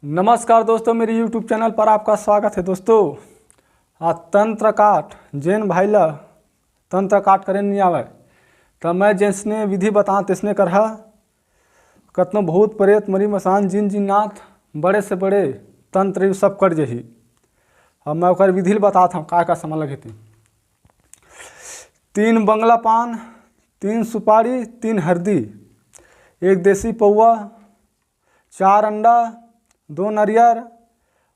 नमस्कार दोस्तों, मेरे YouTube चैनल पर आपका स्वागत है। दोस्तों तंत्र काट जैन भाई ला तंत्र काट करे नहीं आवे तो मैं जिसने विधि बता तिसने करहा कतनो भूत प्रेत मरी मसान जिन जिन्नात बड़े से बड़े तंत्र सब कर जही। अब मैं ओकर विधि बताता हूँ का समय लगे थे। 3 बंगला पान, 3 सुपारी, 3 हल्दी, 1 देसी पौवा, 4 अंडा, 2 नारियल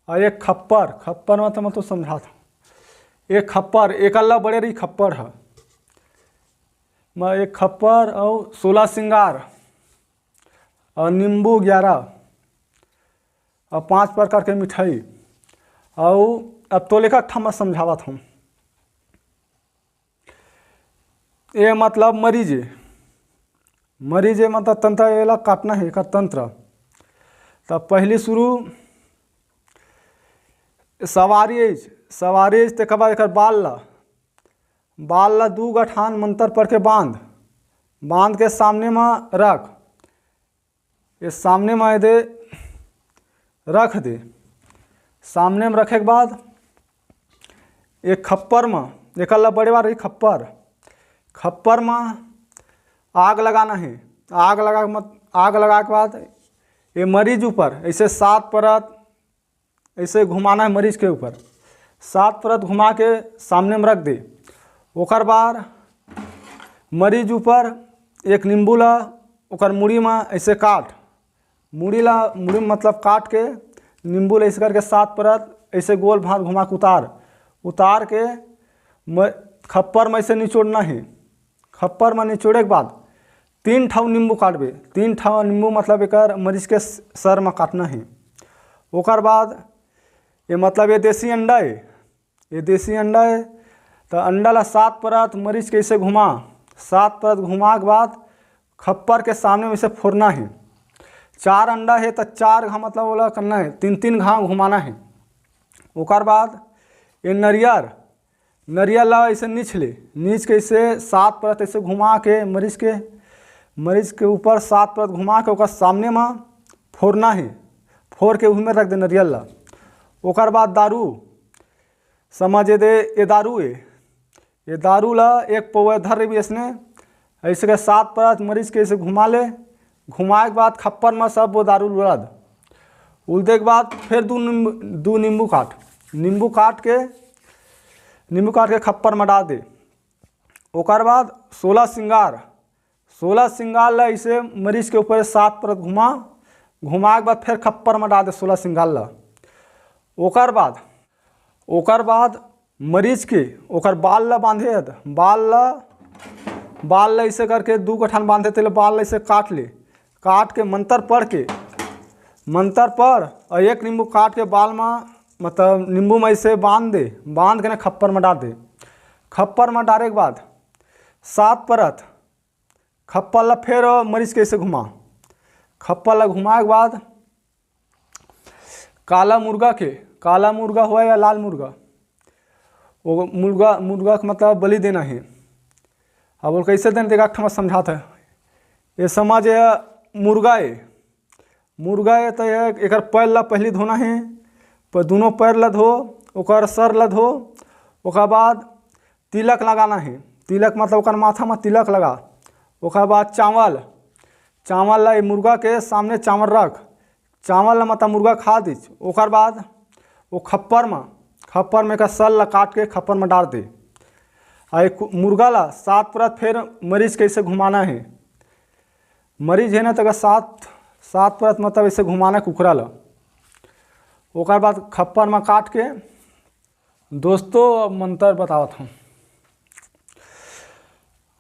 और 1 खप्पर। खप्पर मतलब मैं तो समझा था। 1 खप्पर, एक अल्लाह बड़े रही खप्पर है। मैं 1 खप्पर और 16 श्रृंगार और नींबू 11 और 5 प्रकार के मिठाई। और अब तो लेकर मैं समझावा था। ये मतलब मरीजे मतलब तंत्र ये काटना है का तंत्र। तब पहले शुरू सवारीज ते बाद एक बाल ला 2 गठान मंत्र पढ़ के बांध के सामने में रख। ये सामने में दे रख दे। सामने में रखे के बाद एक खप्पर में एक अल्लाह बड़े बार खप्पर में आग लगाना है। आग लगा के बाद ये मरीज ऊपर ऐसे 7 परत ऐसे घुमाना है। मरीज के ऊपर 7 परत घुमा के सामने में रख दे। ओकर बाद मरीज ऊपर एक नींबू ला ओकर मुड़ी में ऐसे काट। मुड़ी में मतलब काट के नींबू ला ऐसे करके 7 परत ऐसे गोल भात घुमा के उतार के खप्पर में ऐसे निचोड़ना है। खप्पर में निचोड़े के बाद 3 ठाव नींबू काटबे। 3 ठाव नींबू मतलब एक मरीज के सर में काटना है। ओकर बाद ये मतलब ये देसी अंडा है। तो अंडा ला 7 परत मरीज के ऐसे घुमा। 7 परत घुमा के बाद खप्पर के सामने में इसे फोड़ना है। 4 अंडा है तो 4 घा मतलब वो करना है। 3 घा घुमाना है। ओकर बाद ये नरियल ला ऐसे नीच के ऐसे 7 परत ऐसे घुमा के मरीज के ऊपर 7 परत घुमा के ओकर सामने में फोड़ना है। फोड़ के उही में रख दे नरियल ला। ओकर बाद दारू समझ दे। ये दारू ला 1 पौवा धर भी इसने ऐसे के 7 परत मरीज के ऐसे घुमाए के बाद खप्पर में सब वो दारू उलदे के बाद फिर 2 नींबू काट के खप्पर में डाल दे। ओकर बाद 16 श्रृंगार ला ऐसे मरीज के ऊपर 7 परत घुमा के बाद फिर खप्पर में डाल दे 16 श्रृंगार ला। ओकर बाद मरीज के ओकर बाल ला बांधे। बाल ला ऐसे करके 2 गठान बांधे थे। बाल ला ऐसे काट के मंत्र पढ़ और 1 नींबू काट के बाल में मतलब नींबू में ऐसे बांध के ना खप्पर में डाल दे। खप्पर में डाले के बाद 7 परत खप्पर ला फिर मरीज के ऐसे घुमा। खप्पर ला घुमा के बाद काला मुर्गा हुआ या लाल मुर्गा, वो मुर्गा का मतलब बलि देना है। अब वो कैसे देना देखा मैं समझाता है। ये समझ मुर्गा है तो एक पैर ला पहले धोना है। पर दोनों पैर ला धो, ओकर सर ला धो। ओकर बाद तिलक लगाना है। तिलक मतलब ओकर माथा में तिलक लगा। ओकर बाद चावल ला मुर्गा के सामने चावल रख। चावल ला मतलब मुर्गा खा दी। ओकर बाद वो खप्पर में का सल ला काट के खप्पर में डाल दे। और मुर्गा ला 7 परत फिर मरीज के ऐसे घुमाना है। मरीज है ना तो 7 परत मतलब ऐसे घुमाना कुकरा ला। ओकर बाद खप्पर में काट के दोस्तों अब मंत्र बतावत हूँ।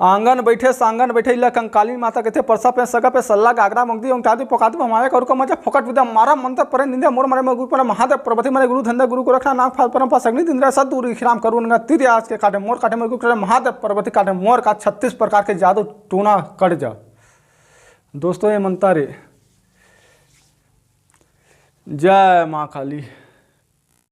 आंगन बैठे इला कंकाली माता कहते परसा पे सगा पे सल्ला गागरा मंगदी ओंकादी पोकादी हमारे करू का मजा फोकट विद्या मारा मंत्र पर निंदा मोर मारे गुरु पर महादेव प्रभति मारे गुरु धंधा गुरु को रखना नाग फाल परम सगनी दिंद्रा सदूर खिराम करू नगा तीर आज के काटे मोर काटे मेरे गुरु महादेव प्रभति काटे मोर का 36 प्रकार के जादू टूना कट जा। दोस्तों ये मंत्र है। जय माँ काली।